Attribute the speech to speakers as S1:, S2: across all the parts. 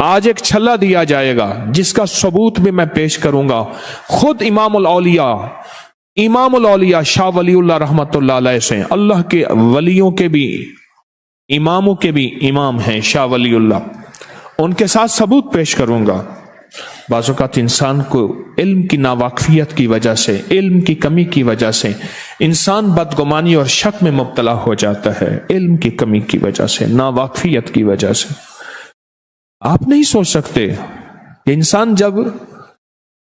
S1: آج ایک چھلا دیا جائے گا جس کا ثبوت بھی میں پیش کروں گا. خود امام الاولیاء شاہ ولی اللہ رحمت اللہ علیہ سے، اللہ کے ولیوں کے بھی اماموں کے بھی امام ہیں شاہ ولی اللہ، ان کے ساتھ ثبوت پیش کروں گا. بعض اوقات انسان کو علم کی ناواقفیت کی وجہ سے، علم کی کمی کی وجہ سے انسان بدگمانی اور شک میں مبتلا ہو جاتا ہے، علم کی کمی کی وجہ سے، ناواقفیت کی وجہ سے. آپ نہیں سوچ سکتے کہ انسان جب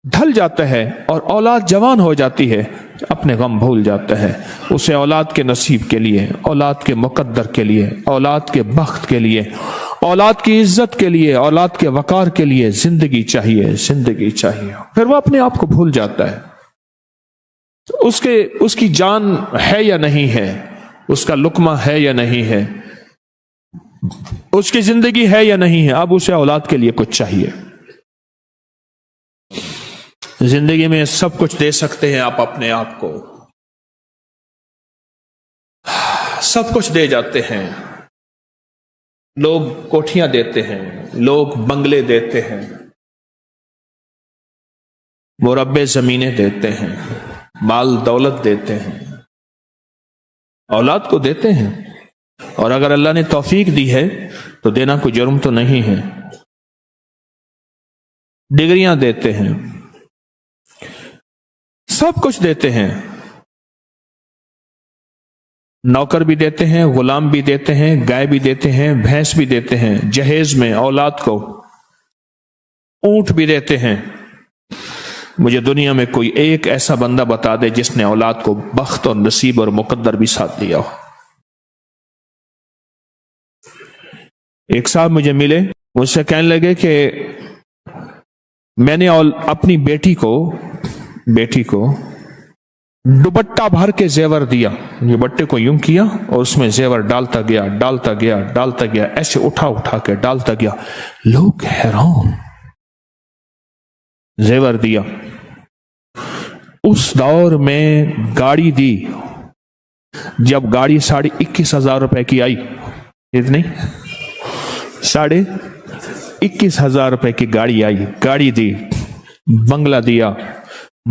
S1: ڈھل جاتا ہے اور اولاد جوان ہو جاتی ہے اپنے غم بھول جاتا ہے. اسے اولاد کے نصیب کے لیے، اولاد کے مقدر کے لیے، اولاد کے بخت کے لیے، اولاد کی عزت کے لیے، اولاد کے وقار کے لیے زندگی چاہیے. پھر وہ اپنے آپ کو بھول جاتا ہے. اس کی جان ہے یا نہیں ہے، اس کا لقمہ ہے یا نہیں ہے، اس کی زندگی ہے یا نہیں ہے، اب اسے اولاد کے لیے کچھ چاہیے. زندگی میں سب کچھ دے سکتے ہیں آپ اپنے آپ کو، سب کچھ دے جاتے ہیں. لوگ کوٹھیاں دیتے ہیں، لوگ بنگلے دیتے ہیں، مربع زمینیں دیتے ہیں، مال دولت دیتے ہیں، اولاد کو دیتے ہیں. اور اگر اللہ نے توفیق دی ہے تو دینا کوئی جرم تو نہیں ہے. ڈگریاں دیتے ہیں، سب کچھ دیتے ہیں، نوکر بھی دیتے ہیں، غلام بھی دیتے ہیں، گائے بھی دیتے ہیں، بھینس بھی دیتے ہیں، جہیز میں اولاد کو اونٹ بھی دیتے ہیں. مجھے دنیا میں کوئی ایک ایسا بندہ بتا دے جس نے اولاد کو بخت اور نصیب اور مقدر بھی ساتھ دیا ہو. ایک صاحب مجھے ملے، مجھ سے کہنے لگے کہ میں نے اپنی بیٹی کو دوپٹہ بھر کے زیور دیا. یہ بٹے کو یوں کیا اور اس میں زیور ڈالتا گیا، ایسے اٹھا کے ڈالتا گیا. لوگ حیران. زیور دیا. اس دور میں گاڑی دی، جب گاڑی 21,500 روپے کی آئی، اتنی 21,500 روپے کی گاڑی دی، بنگلہ دیا،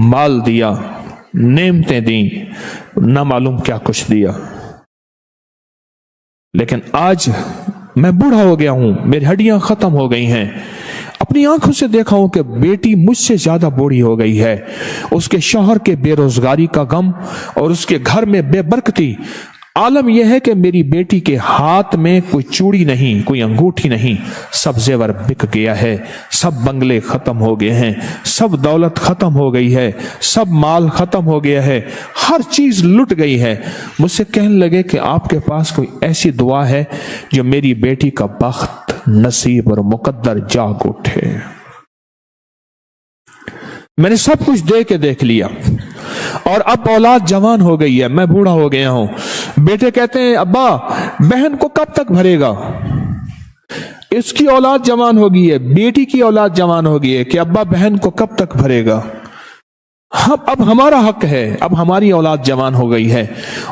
S1: مال دیا، نعمتیں دیں، نہ معلوم کیا کچھ دیا. لیکن آج میں بوڑھا ہو گیا ہوں، میری ہڈیاں ختم ہو گئی ہیں، اپنی آنکھوں سے دیکھا ہوں کہ بیٹی مجھ سے زیادہ بوڑھی ہو گئی ہے. اس کے شوہر کے بے روزگاری کا غم اور اس کے گھر میں بے برکتی. عالم یہ ہے کہ میری بیٹی کے ہاتھ میں کوئی چوڑی نہیں، کوئی انگوٹھی نہیں، سب زیور بک گیا ہے، سب بنگلے ختم ہو گئے ہیں، سب دولت ختم ہو گئی ہے، سب مال ختم ہو گیا ہے، ہر چیز لٹ گئی ہے. مجھ سے کہنے لگے کہ آپ کے پاس کوئی ایسی دعا ہے جو میری بیٹی کا بخت، نصیب اور مقدر جاگ اٹھے. میں نے سب کچھ دے کے دیکھ لیا اور اب اولاد جوان ہو گئی ہے، میں بوڑھا ہو گیا ہوں. بیٹے کہتے ہیں ابا بہن کو کب تک بھرے گا؟ اس کی اولاد جوان ہو گئی ہے، بیٹی کی اولاد جوان ہو گئی ہے کہ ابا بہن کو کب تک بھرے گا؟ اب ہمارا حق ہے، اب ہماری اولاد جوان ہو گئی ہے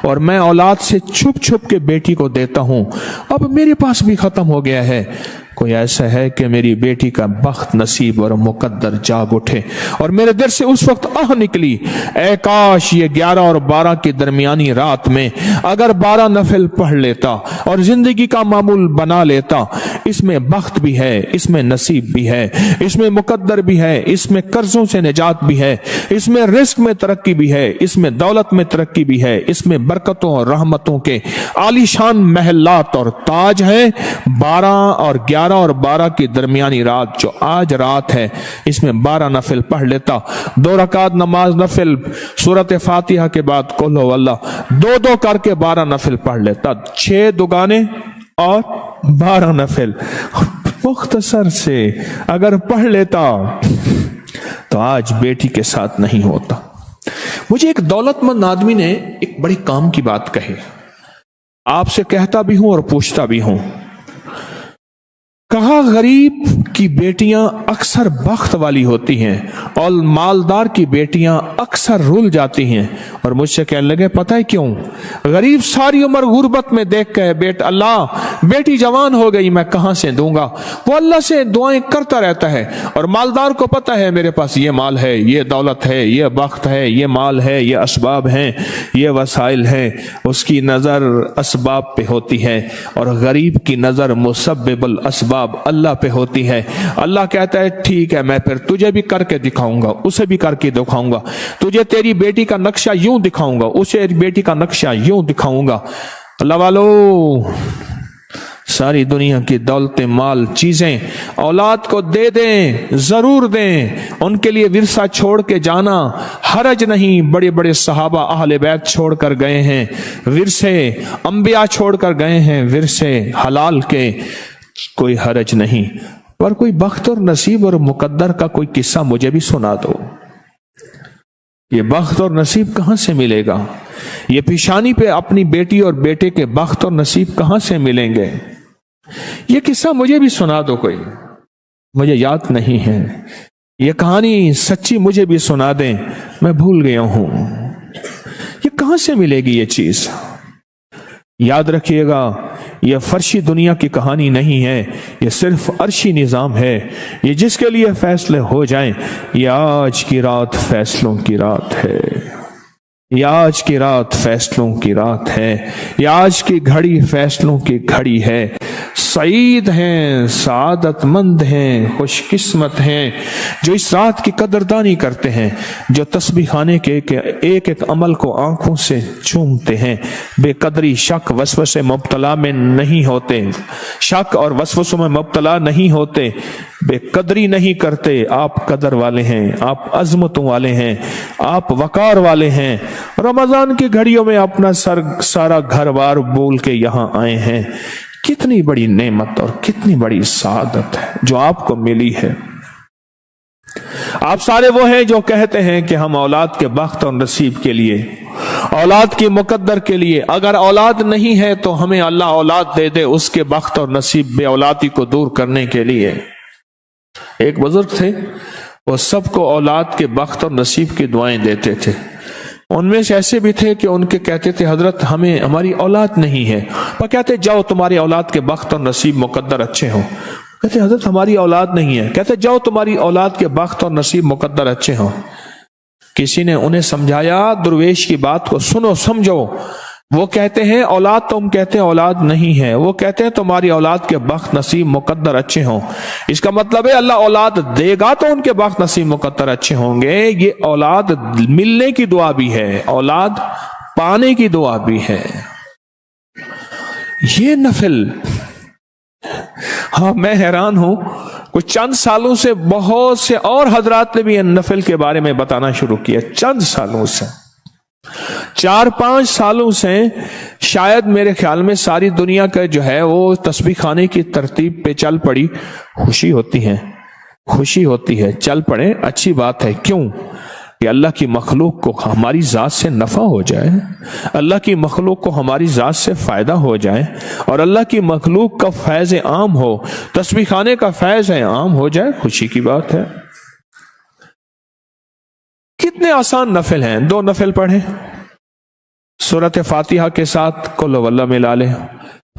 S1: اور میں اولاد سے چھپ کے بیٹی کو دیتا ہوں. اب میرے پاس بھی ختم ہو گیا ہے. کوئی ایسا ہے کہ میری بیٹی کا بخت، نصیب اور مقدر جاگ اٹھے؟ اور میرے دل سے اس وقت نکلی، اے کاش یہ 11 اور 12 کی درمیانی رات میں اگر 12 نفل پڑھ لیتا اور زندگی کا معمول بنا لیتا. اس میں بخت بھی ہے، اس میں نصیب بھی ہے، اس میں مقدر بھی ہے، اس میں قرضوں سے نجات بھی ہے، اس میں رزق میں ترقی بھی ہے، اس میں دولت میں ترقی بھی ہے، اس میں برکتوں اور رحمتوں کے عالی شان محلات اور تاج ہیں. 12 اور 11 اور 12 کی درمیانی رات جو آج رات ہے، اس میں 12 نفل پڑھ لیتا. 2 رکعت نماز نفل، سورۃ فاتحہ کے بعد قل ہو اللہ، 2 کر کے 12 نفل پڑھ لیتا. 6 دگانے اور 12 نفل مختصر سے اگر پڑھ لیتا تو آج بیٹی کے ساتھ نہیں ہوتا. مجھے ایک دولت مند آدمی نے ایک بڑی کام کی بات کہی، آپ سے کہتا بھی ہوں اور پوچھتا بھی ہوں. کہا غریب کی بیٹیاں اکثر بخت والی ہوتی ہیں اور مالدار کی بیٹیاں اکثر رول جاتی ہیں. اور مجھ سے کہنے لگے پتہ ہے کیوں؟ غریب ساری عمر غربت میں دیکھ کے بیٹ اللہ بیٹی جوان ہو گئی میں کہاں سے دوں گا، وہ اللہ سے دعائیں کرتا رہتا ہے. اور مالدار کو پتہ ہے میرے پاس یہ مال ہے، یہ دولت ہے، یہ بخت ہے، یہ مال ہے، یہ اسباب ہیں، یہ وسائل ہیں، اس کی نظر اسباب پہ ہوتی ہے. اور غریب کی نظر مسبب الاسباب اللہ پہ ہوتی ہے. اللہ کہتا ہے ٹھیک ہے میں پھر تجھے بھی کر کے دکھاؤں گا، اسے بھی کر کے دکھاؤں گا، تجھے تیری بیٹی کا نقشہ یوں دکھاؤں گا، اسے بیٹی کا نقشہ یوں دکھاؤں گا. اللہ والو ساری دنیا کی دولت مال چیزیں اولاد کو دے دیں، ضرور دیں، ان کے لیے ورثہ چھوڑ کے جانا حرج نہیں. بڑے بڑے صحابہ اہل بیت چھوڑ کر گئے ہیں ورثے، انبیاء چھوڑ کر گئے ہیں ورثے حلال کے، کوئی حرج نہیں. پر کوئی بخت اور نصیب اور مقدر کا کوئی قصہ مجھے بھی سنا دو. یہ بخت اور نصیب کہاں سے ملے گا؟ یہ پیشانی پہ اپنی بیٹی اور بیٹے کے بخت اور نصیب کہاں سے ملیں گے؟ یہ قصہ مجھے بھی سنا دو کوئی، مجھے یاد نہیں ہے. یہ کہانی سچی مجھے بھی سنا دیں، میں بھول گیا ہوں. یہ کہاں سے ملے گی یہ چیز؟ یاد رکھیے گا یہ فرشی دنیا کی کہانی نہیں ہے، یہ صرف عرشی نظام ہے. یہ جس کے لیے فیصلے ہو جائیں، یہ آج کی رات فیصلوں کی رات ہے، یہ آج کی رات فیصلوں کی رات ہے، یہ آج کی گھڑی فیصلوں کی گھڑی ہے. سعید ہیں، سعادت مند ہیں، خوش قسمت ہیں جو اس رات کی قدردانی کرتے ہیں، جو تسبیح خانے کے ایک ایک عمل کو آنکھوں سے چومتے ہیں، بے قدری شک وسوسے مبتلا میں نہیں ہوتے، شک اور وسوسوں میں مبتلا نہیں ہوتے، بے قدری نہیں کرتے. آپ قدر والے ہیں، آپ عظمتوں والے ہیں، آپ وقار والے ہیں. رمضان کی گھڑیوں میں اپنا سارا گھر بار بول کے یہاں آئے ہیں. کتنی بڑی نعمت اور کتنی بڑی سعادت ہے جو آپ کو ملی ہے. آپ سارے وہ ہیں جو کہتے ہیں کہ ہم اولاد کے بخت اور نصیب کے لیے، اولاد کی مقدر کے لیے، اگر اولاد نہیں ہے تو ہمیں اللہ اولاد دے دے اس کے بخت اور نصیب بے اولادی کو دور کرنے کے لیے. ایک بزرگ تھے، وہ سب کو اولاد کے بخت اور نصیب کی دعائیں دیتے تھے. ان میں سے ایسے بھی تھے کہ ان کے کہتے تھے حضرت ہماری اولاد نہیں ہے، پر کہتے جاؤ تمہاری اولاد کے بخت اور نصیب مقدر اچھے ہوں. کہتے حضرت ہماری اولاد نہیں ہے، کہتے جاؤ تمہاری اولاد کے بخت اور نصیب مقدر اچھے ہوں. کسی نے انہیں سمجھایا درویش کی بات کو سنو سمجھو. وہ کہتے ہیں اولاد، تم کہتے ہیں اولاد نہیں ہے، وہ کہتے ہیں تمہاری اولاد کے بخت نصیب مقدر اچھے ہوں. اس کا مطلب ہے اللہ اولاد دے گا تو ان کے بخت نصیب مقدر اچھے ہوں گے. یہ اولاد ملنے کی دعا بھی ہے، اولاد پانے کی دعا بھی ہے. یہ نفل، ہاں میں حیران ہوں، کچھ چند سالوں سے بہت سے اور حضرات نے بھی ان نفل کے بارے میں بتانا شروع کیا. چند سالوں سے، 4-5 سالوں سے شاید میرے خیال میں ساری دنیا کا جو ہے وہ تسبیح خانے کی ترتیب پہ چل پڑی. خوشی ہوتی ہے، خوشی ہوتی ہے، چل پڑے، اچھی بات ہے. کیوں؟ کہ اللہ کی مخلوق کو ہماری ذات سے نفع ہو جائے، اللہ کی مخلوق کو ہماری ذات سے فائدہ ہو جائے، اور اللہ کی مخلوق کا فیض عام ہو، تسبیح خانے کا فیض عام ہو جائے، خوشی کی بات ہے. کتنے آسان نفل ہیں. 2 نفل پڑھیں، سورۃ فاتحہ کے ساتھ قل ہو اللہ ملا لے،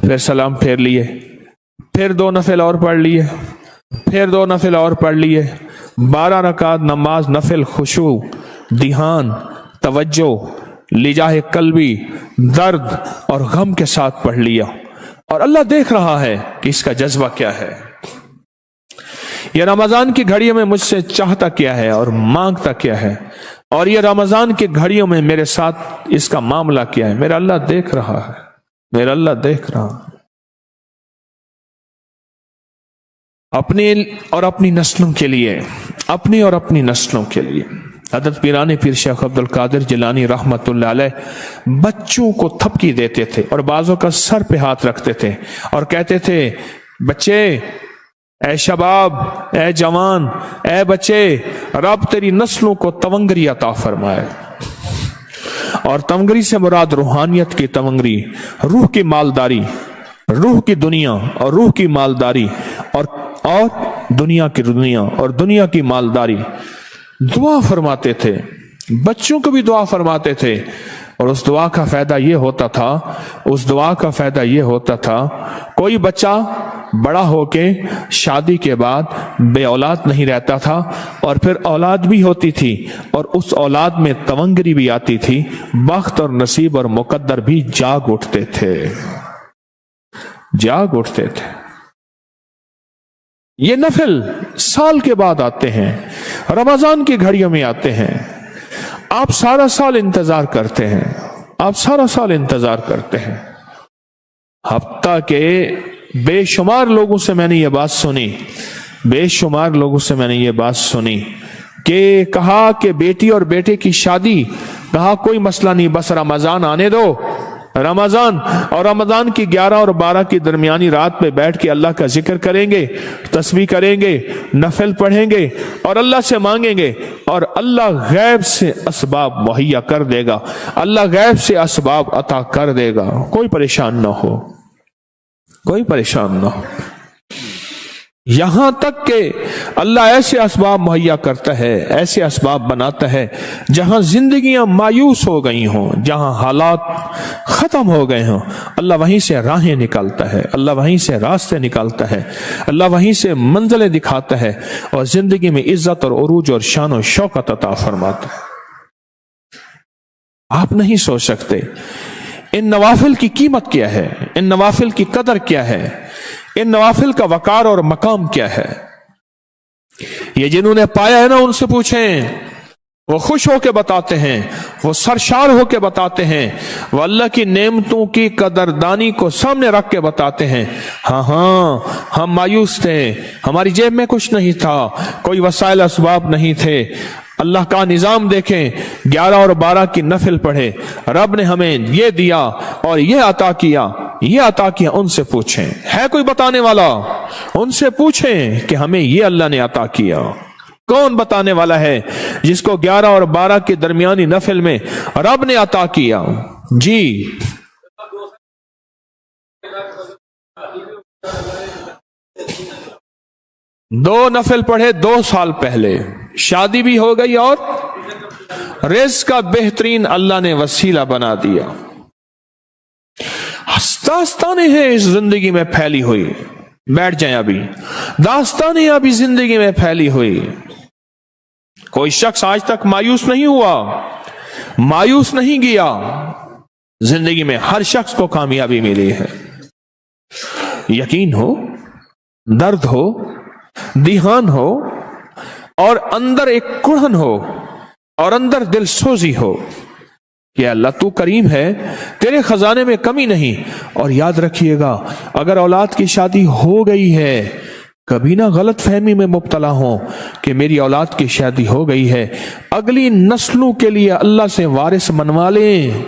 S1: پھر سلام پھیر لیے، پھر 2 نفل اور پڑھ لیے، پھر 2 نفل اور پڑھ لیے. 12 رکعت نماز نفل خشوع، دھیان، توجہ، لجاہ قلبی، درد اور غم کے ساتھ پڑھ لیا. اور اللہ دیکھ رہا ہے کہ اس کا جذبہ کیا ہے. یہ رمضان کی گھڑیوں میں مجھ سے چاہتا کیا ہے اور مانگتا کیا ہے، اور یہ رمضان کی گھڑیوں میں میرے ساتھ اس کا معاملہ کیا ہے. میرا اللہ دیکھ رہا ہے، میرا اللہ دیکھ رہا ہے. اپنی اور اپنی نسلوں کے لیے، اپنی اور اپنی نسلوں کے لیے حضرت پیران پیر شیخ عبد القادر جیلانی رحمت اللہ علیہ بچوں کو تھپکی دیتے تھے اور بعضوں کا سر پہ ہاتھ رکھتے تھے اور کہتے تھے بچے، اے شباب، اے جوان، اے بچے، رب تیری نسلوں کو تونگری عطا فرمائے. اور تونگری سے مراد روحانیت کی تونگری، روح کی مالداری، روح کی دنیا اور روح کی مالداری اور और दुनिया की दुनिया और दुनिया की मालदारी। दुआ फरमाते थे, बच्चों को भी दुआ फरमाते थे, और उस दुआ का फायदा ये होता था, कोई बच्चा बड़ा होके शादी के बाद बे औलाद नहीं रहता था, और फिर औलाद भी होती थी और उस औलाद में तवंगरी भी आती थी, बख्त और नसीब और मुकद्दर भी जाग उठते थे। ये नफिल साल के बाद आते हैं, रमजान की घड़ियों में आते हैं। आप सारा साल इंतजार करते हैं। हफ्ता के बेशुमार लोगों से मैंने ये बात सुनी कि कहा कि बेटी और बेटे की शादी, कहा कोई मसला नहीं, बस रमजान आने दो। रमजान की 11 और 12 की दरमियानी रात में बैठ के अल्लाह का जिक्र करेंगे, तस्बीह करेंगे, नफल पढ़ेंगे और अल्लाह से मांगेंगे, और अल्लाह गैब से असबाब मुहैया कर देगा, अल्लाह गैब से असबाब अता कर देगा। कोई परेशान ना हो। यहां तक कि अल्लाह ऐसे असबाब मुहैया करता है, ऐसे असबाब बनाता है, जहां जिंदगियां मायूस हो गई हों, जहां हालात खत्म हो गए हों, अल्लाह वहीं से राहें निकालता है, अल्लाह वहीं से रास्ते निकालता है, अल्लाह वहीं से मंजिलें दिखाता है, और जिंदगी में इज्जत और उरूज और शान और शौकत अता फरमाता है। आप नहीं सोच सकते इन नवाफिल की कीमत क्या है, इन नवाफिल की कदर क्या है, इन नवाफिल का वकार और मकाम क्या है। ये जिन्होंने पाया है ना, उनसे पूछें, वो खुश होके बताते हैं, वो सरशार होके बताते हैं, वो अल्लाह की नेमतों की कदरदानी को सामने रख के बताते हैं। हाँ, हम मायूस थे, हमारी जेब में कुछ नहीं था, कोई वसाइल असबाब नहीं थे। अल्लाह का निजाम देखें, 11 और 12 की नफिल पढ़े, रब ने हमें ये दिया और ये अता किया। उनसे पूछें, है कोई बताने वाला? उनसे पूछें कि हमें ये अल्लाह ने अता किया। कौन बताने वाला है जिसको 11 और 12 की दरमियानी नफिल में रब ने अता किया? जी, दो नफिल पढ़े 2 साल पहले, शादी भी हो गई और रिज़्क़ का बेहतरीन अल्लाह ने वसीला बना दिया। दास्तानें हैं इस जिंदगी में फैली हुई, बैठ जाएं अभी, दास्तानें अभी जिंदगी में फैली हुई। कोई शख्स आज तक मायूस नहीं हुआ, मायूस नहीं गया। जिंदगी में हर शख्स को कामयाबी मिली है। यकीन हो, दर्द हो, दिहान हो, और अंदर एक कुढ़न हो, और अंदर दिल सोजी हो कि अल्लाह तू करीम है, तेरे खजाने में कमी नहीं। और याद रखिएगा, अगर औलाद की शादी हो गई है, कभी ना गलत फहमी में मुब्तला हो कि मेरी औलाद की शादी हो गई है। अगली नस्लों के लिए अल्लाह से वारिस मनवा लें,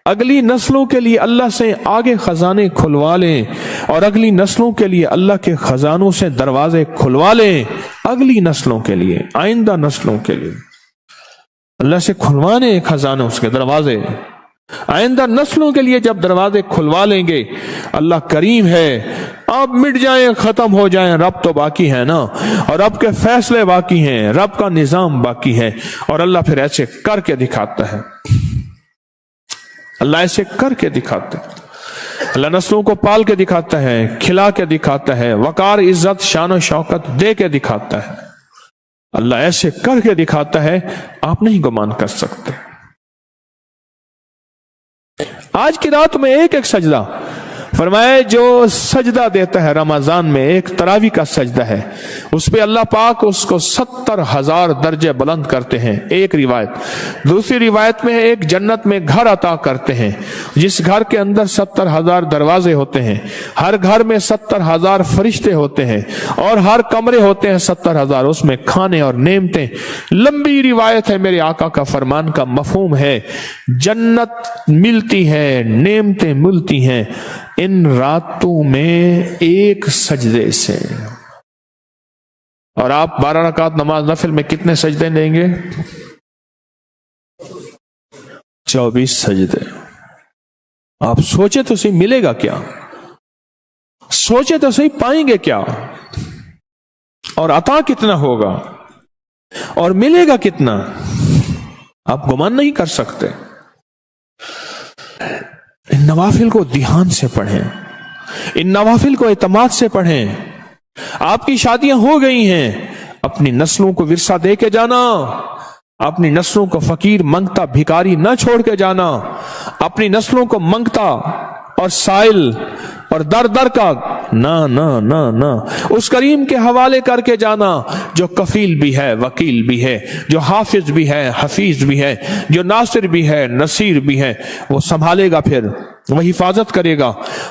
S1: अगली नस्लों के लिए अल्लाह से आगे खजाने खुलवा लें, और अगली नस्लों के लिए अल्लाह के खजानों से दरवाजे खुलवा लें। अगली नस्लों के लिए, आइंदा नस्लों के लिए अल्लाह से खुलवाने खजानों के दरवाजे। आइंदा नस्लों के लिए जब दरवाजे खुलवा लेंगे, अल्लाह करीम है, अब मिट जाएं, खत्म हो जाएं, रब तो बाकी है ना, और रब के फैसले बाकी हैं, रब का निजाम बाकी है। और अल्लाह फिर ऐसे करके दिखाता है, अल्लाह ऐसे करके दिखाता है। अल्लाह नस्लों को पाल के दिखाता है, खिला के दिखाता है, वकार, इज्जत, शान और शौकत दे के दिखाता है। अल्लाह ऐसे करके दिखाता है, आप नहीं गुमान कर सकते। आज की रात में एक सजदा फरमाए, जो सजदा देता है रमजान में, एक तरावी का सजदा है, उस पे अल्लाह पाक उसको 70,000 दर्जे बुलंद करते हैं। एक रिवायत, दूसरी रिवायत में एक जन्नत में घर अता करते हैं, जिस घर के अंदर 70,000 दरवाजे होते हैं, हर घर में 70,000 फरिश्ते होते हैं, और हर कमरे होते हैं 70,000, उसमें खाने और नेमतें। लंबी रिवायत है, मेरे आका का फरमान का मफहूम है, जन्नत मिलती है, नेमतें मिलती हैं इन रातों में एक सजदे से। और आप 12 रकात नमाज नफिल में कितने सजदे लेंगे? 24 सजदे। आप सोचे तो सही, मिलेगा क्या? सोचे तो सही, पाएंगे क्या? और अता कितना होगा और मिलेगा कितना, आप गुमान नहीं कर सकते। इन नवाफिल को ध्यान से पढ़ें, इन नवाफिल को एतमाद से पढ़ें। आपकी शादियां हो गई हैं, अपनी नस्लों को विरसा दे के जाना, अपनी नस्लों को फकीर मंगता भिखारी न छोड़ के जाना, अपनी नस्लों को मंगता और साइल और दर दर का ना ना ना ना, उस करीम के हवाले करके जाना जो कफील भी है, वकील भी है, जो हाफिज भी है, हफीज भी है, जो नासिर भी है, नसीर भी है। वो संभालेगा, फिर वो हिफाजत करेगा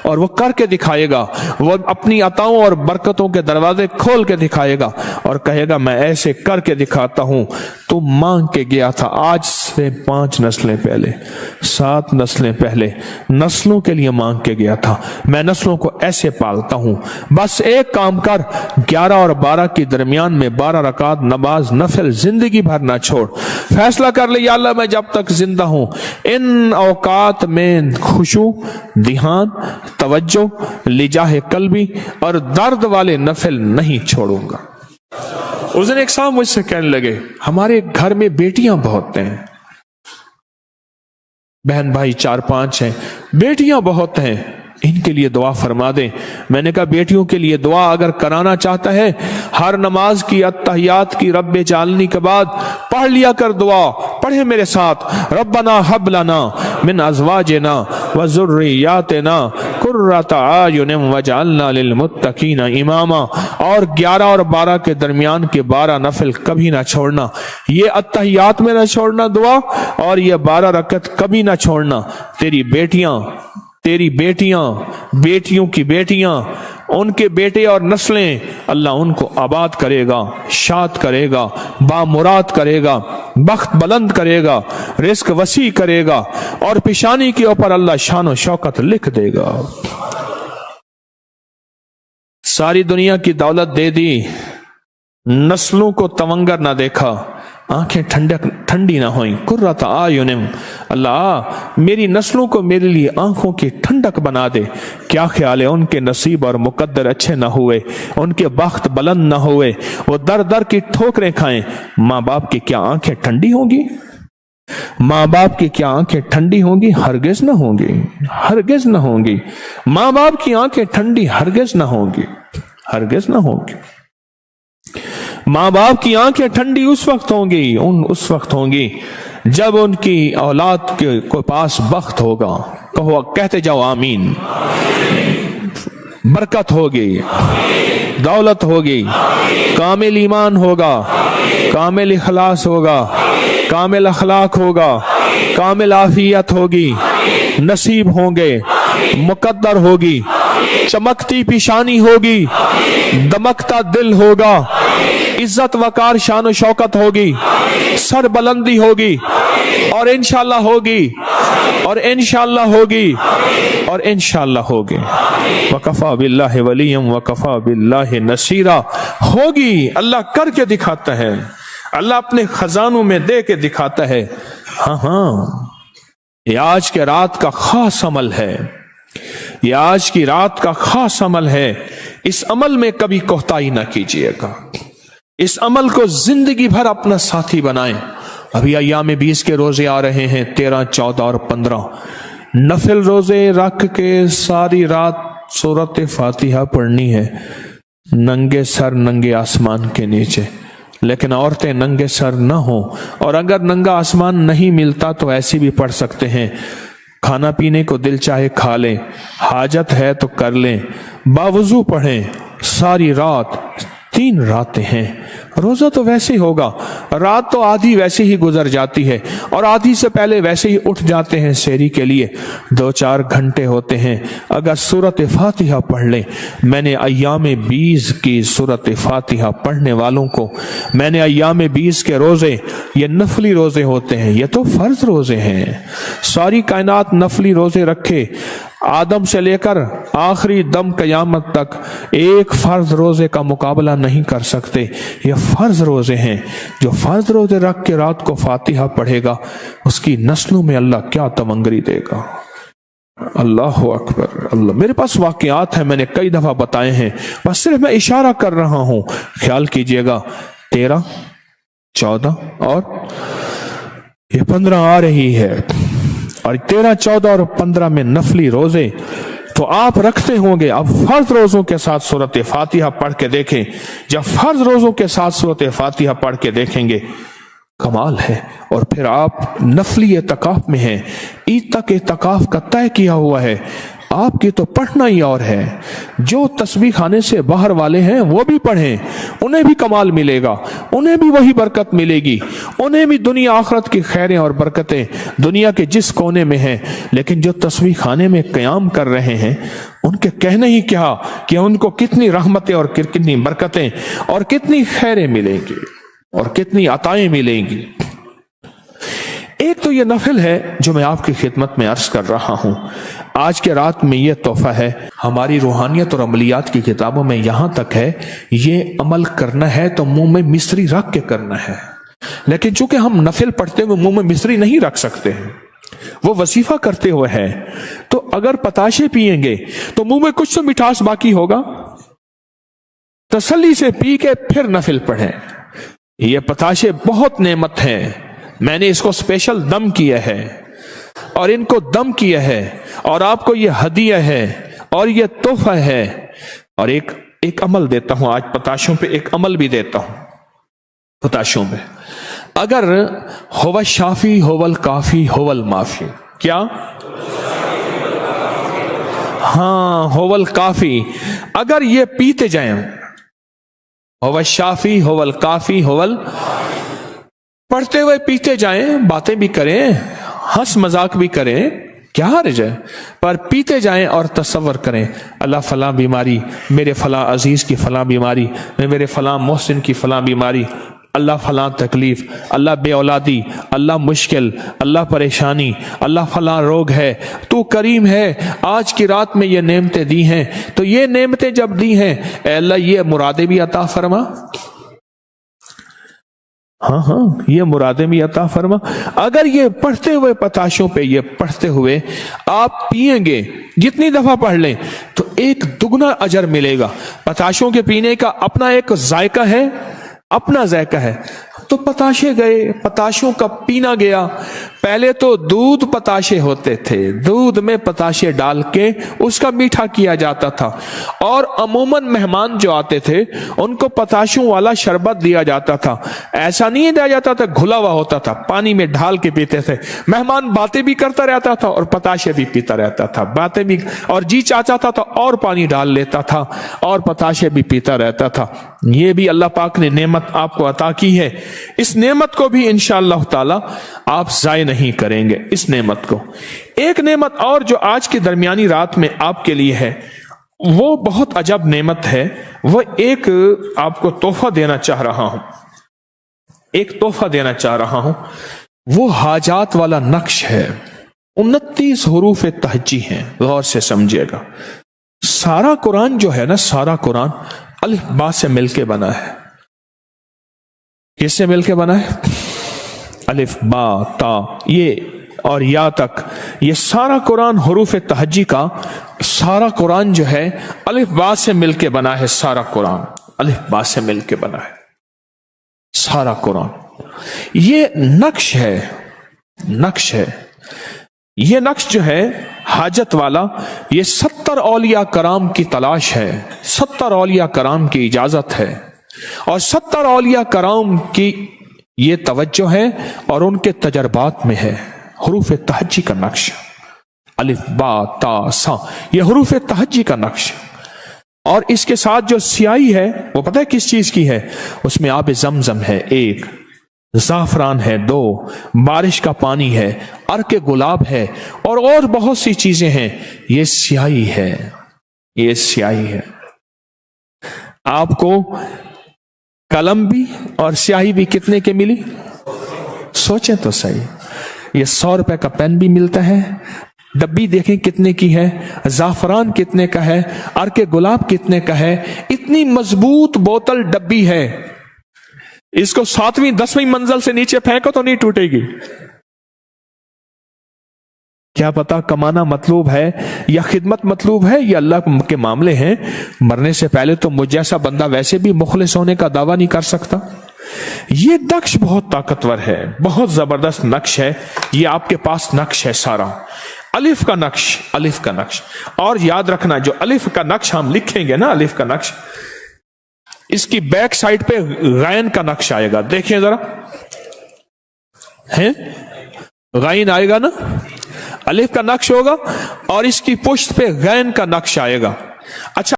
S1: और वो करके दिखाएगा। वो अपनी अताओं और बरकतों के दरवाजे खोल के दिखाएगा और कहेगा मैं ऐसे करके दिखाता हूं। तू मांग के गया था आज से 5 नस्लें पहले, 7 नस्लें पहले, नस्लों के लिए मांग के गया था। मैं नस्लों को ऐसे पालता हूं। बस एक काम कर, 11 और 12 के दरमियान में 12 रकात नमाज नफिल जिंदगी भर ना छोड़। फैसला कर ले, या अल्लाह मैं जब तक जिंदा हूं इन औकात में खुशू, ध्यान, तवज्जो, लिजाह कल्बी और दर्द वाले नफिल नहीं छोड़ूंगा। उस दिन एक साहब मुझसे कहने लगे, हमारे घर में बेटियां बहुत हैं, बहन भाई 4-5 हैं, बेटियां बहुत हैं, इनके लिए दुआ फरमा दें। मैंने कहा बेटियों के लिए दुआ अगर कराना चाहता है, हर नमाज की अत्तहियात की रब्बे जालनी के बाद पढ़ लिया कर दुआ। पढ़े मेरे साथ, रब्बना हब लना मिन अज़वाजिना व ज़ुर्रिय्यातिना कुर्रता आयुनिन वजअलना लिलमुत्तकीना इमामा। और 11 और 12 के दरमियान के 12 नफिल कभी ना छोड़ना, ये अत्तहियात में ना छोड़ना दुआ, और ये 12 रकत कभी ना छोड़ना। तेरी बेटियां, बेटियों की बेटियां, उनके बेटे और नस्लें, अल्लाह उनको आबाद करेगा, शाद करेगा, बामुराद करेगा, बख्त बुलंद करेगा, रिस्क वसी करेगा और पेशानी के ऊपर अल्लाह शान और शौकत लिख देगा। सारी दुनिया की दौलत दे दी, नस्लों को तवंगर ना देखा, आंखें ठंडी ना हुई। कुर्रत आयुनिम, अल्लाह मेरी नस्लों को मेरे लिए आंखों की ठंडक बना दे। क्या ख्याल है, उनके नसीब और मुकद्दर अच्छे ना हुए, उनके बख्त बुलंद ना हुए, वो दर दर की ठोकरें खाएं, माँ बाप की क्या आंखें ठंडी होंगी? माँ बाप की क्या आंखें ठंडी होंगी? हरगिज ना होंगी, हरगिज ना होंगी। माँ बाप की आंखें ठंडी हरगिज ना होंगी, हरगिज ना होंगी। माँ बाप की आंखें ठंडी उस वक्त होंगी जब उनकी औलाद के पास बख्त होगा। कहो, कहते जाओ आमीन। बरकत होगी, दौलत होगी, कामिल ईमान होगा, कामिल इखलास होगा, कामिल अखलाक होगा, कामिल आफियत होगी, नसीब होंगे, मुकद्दर होगी, चमकती पेशानी होगी, दमकता दिल होगा, इज्जत वकार शान और शौकत होगी, सर बुलंदी होगी और इंशाअल्लाह होगी, और इंशाअल्लाह होगी, और इंशाअल्लाह होगी। वकफा बिल्लाहि वलिय्यम वकफा बिल्लाहि नसीरा होगी। अल्लाह करके दिखाता है, अल्लाह अपने खजानों में दे के दिखाता है। हाँ, ये आज के रात का खास अमल है, ये आज की रात का खास अमल है। इस अमल में कभी कोताही ना कीजिएगा, इस अमल को जिंदगी भर अपना साथी बनाएं। अभी अय्याम 20 के रोजे आ रहे हैं, 13, 14 और 15 नफिल रोजे रख के सारी रात सूरत फातिहा पढ़नी है, नंगे सर, नंगे आसमान के नीचे। लेकिन औरतें नंगे सर न हो, और अगर नंगा आसमान नहीं मिलता तो ऐसी भी पढ़ सकते हैं। खाना पीने को दिल चाहे खा लें, हाजत है तो कर लें, बावजू पढ़ें सारी रात। 3 रातें हैं, रोजा तो वैसे ही होगा, रात तो आधी वैसे ही गुजर जाती है और आधी से पहले वैसे ही उठ जाते हैं सेहरी के लिए। 2-4 घंटे होते हैं। अगर सूरत फातिहा पढ़ लें, मैंने अय्याम 20 की सूरत फातिहा पढ़ने वालों को, मैंने अय्याम 20 के रोजे, ये नफली रोजे होते हैं, ये तो फर्ज रोजे हैं। सारी कायनात नफली रोजे रखे, आदम से लेकर आखिरी दम कयामत तक एक फर्ज रोजे का मुकाबला नहीं कर सकते। ये फर्ज रोजे हैं। जो फर्ज रोजे रख के रात को फातिहा पढ़ेगा, उसकी नस्लों में अल्लाह क्या तमंगरी देगा। अल्लाह अकबर। अल्लाह, मेरे पास वाकयात हैं, मैंने कई दफा बताए हैं, बस सिर्फ मैं इशारा कर रहा हूं। ख्याल कीजिएगा, 13, 14 और ये 15 आ रही है, और 13, 14 और 15 में नफली रोजे तो आप रखते होंगे। अब फर्ज रोजों के साथ सूरत फातिहा पढ़ के देखें। जब फर्ज रोजों के साथ सूरत फातिहा पढ़ के देखेंगे, कमाल है। और फिर आप नफली एतकाफ में हैं, ईद तक एतकाफ का तय किया हुआ है, आपकी तो पढ़ना ही और है। जो तस्बीह खाने से बाहर वाले हैं वो भी पढ़ें, उन्हें भी कमाल मिलेगा, उन्हें भी वही बरकत मिलेगी, उन्हें भी दुनिया आखिरत की खैरें और बरकतें दुनिया के जिस कोने में हैं। लेकिन जो तस्बीह खाने में क़याम कर रहे हैं, उनके कहने ही क्या कि उनको कितनी रहमतें और कितनी बरकतें और कितनी खैरें मिलेंगी और कितनी अताएं मिलेंगी। एक तो ये नफिल है जो मैं आपकी खिदमत में अर्ज कर रहा हूं। आज के रात में ये तोहफा है। हमारी रूहानियत और अमलियात की किताबों में यहां तक है, ये अमल करना है तो मुंह में मिश्री रख के करना है। लेकिन चूंकि हम नफिल पढ़ते हुए मुंह में मिश्री नहीं रख सकते हैं, वो वजीफा करते हुए है, तो अगर पताशे पिएंगे तो मुंह में कुछ तो मिठास बाकी होगा। तसल्ली से पी के फिर नफिल पढ़ें। ये पताशे बहुत नेमत हैं, मैंने इसको स्पेशल दम किया है और इनको दम किया है, और आपको ये हदिया है और ये तोहफा है। और एक अमल देता हूं आज, पताशों पे एक अमल भी देता हूं। पताशों में अगर होवल शाफी होवल काफी होवल माफी, क्या? हाँ, होवल काफी, अगर ये पीते जाएं, होवल शाफी होवल काफी होवल, पढ़ते हुए पीते जाएं, बातें भी करें, हंस मजाक भी करें, क्या हर्ज है, पर पीते जाएं और तसव्वुर करें, अल्लाह फला बीमारी, मेरे फला अजीज की फला बीमारी, मेरे फला मोहसिन की फला बीमारी, अल्लाह फला तकलीफ, अल्लाह बे औलादी, अल्लाह मुश्किल, अल्लाह परेशानी, अल्लाह फला रोग है, तू करीम है, आज की रात में ये नेमतें दी हैं, तो ये नेमतें जब दी हैं, अल्लाह ये मुरादे भी अता फरमा। हाँ, ये मुरादे भी अता फरमा। अगर ये पढ़ते हुए पताशों पे, ये पढ़ते हुए आप पिएंगे, जितनी दफा पढ़ लें तो एक दुगना अजर मिलेगा। पताशों के पीने का अपना एक जायका है, अपना जायका है। तो पताशे गए, पताशों का पीना गया। पहले तो दूध पताशे होते थे, दूध में पताशे डाल के उसका मीठा किया जाता था, और अमूमन मेहमान जो आते थे उनको पताशों वाला शरबत दिया जाता था। ऐसा नहीं दिया जाता था घुला हुआ होता था, पानी में ढाल के पीते थे। मेहमान बातें भी करता रहता था और पताशे भी पीता रहता था, बातें भी, और जी चाहता था और पानी डाल लेता था और पताशे भी पीता रहता था। ये भी अल्लाह पाक ने नेमत आपको अता की है। इस नेमत को भी इंशाअल्लाह ताला आप जाय नहीं करेंगे। इस नेमत को, एक नेमत और जो आज की दरमियानी रात में आपके लिए है, वो बहुत अजब नेमत है। वो एक आपको तोहफा देना चाह रहा हूं, एक तोहफा देना चाह रहा हूं। वो हाजात वाला नक्श है। 29 हुरूफ तहज्जी हैं, गौर से समझिएगा। सारा कुरान जो है ना, सारा कुरान अलिफ बा से मिलके बना है। किससे मिलके बना है? अलिफ बा ता ये और या तक, ये सारा कुरान हुरूफ तहज्जी का सारा कुरान जो है अलिफ बा से मिलके बना है। सारा कुरान अलिफ बा से मिलके बना है, सारा कुरान। ये नक्श है, नक्श है। ये नक्श जो है हाजत वाला, ये 70 औलिया कराम की तलाश है, 70 औलिया कराम की इजाजत है, और 70 औलिया कराम की ये तवज्जो है और उनके तजर्बात में है। हुरूफ तहज्जी का नक्श, अलिफ बा ता सा, ये हुरूफ तहज्जी का नक्श। और इसके साथ जो स्याही है वो पता है किस चीज की है? उसमें आब जमजम है 1, ज़ाफ़रान है 2, बारिश का पानी है, अर्के गुलाब है, और बहुत सी चीजें हैं। ये स्याही है, ये स्याही है। आपको कलम भी और स्याही भी कितने के मिली? सोचें तो सही। ये 100 रुपए का पेन भी मिलता है। डब्बी देखें कितने की है, ज़ाफ़रान कितने का है, अर्के गुलाब कितने का है। इतनी मजबूत बोतल डब्बी है, इसको 7वीं 10वीं मंजिल से नीचे फेंको तो नहीं टूटेगी। کیا پتا کمانا مطلوب ہے یا خدمت مطلوب ہے یا اللہ کے معاملے ہیں. مرنے سے پہلے تو مجھ جیسا بندہ ویسے بھی مخلص ہونے کا دعویٰ نہیں کر سکتا. یہ نقش بہت طاقتور ہے، بہت زبردست نقش ہے. یہ آپ کے پاس نقش ہے سارا، الف کا نقش، الف کا نقش. اور یاد رکھنا جو الف کا نقش ہم لکھیں گے نا، الف کا نقش، اس کی بیک سائڈ پہ غین کا نقش آئے گا. دیکھیں ذرا، ہے غین آئے گا نا، الف کا نقش ہوگا اور اس کی پشت پہ غین کا نقش آئے گا. اچھا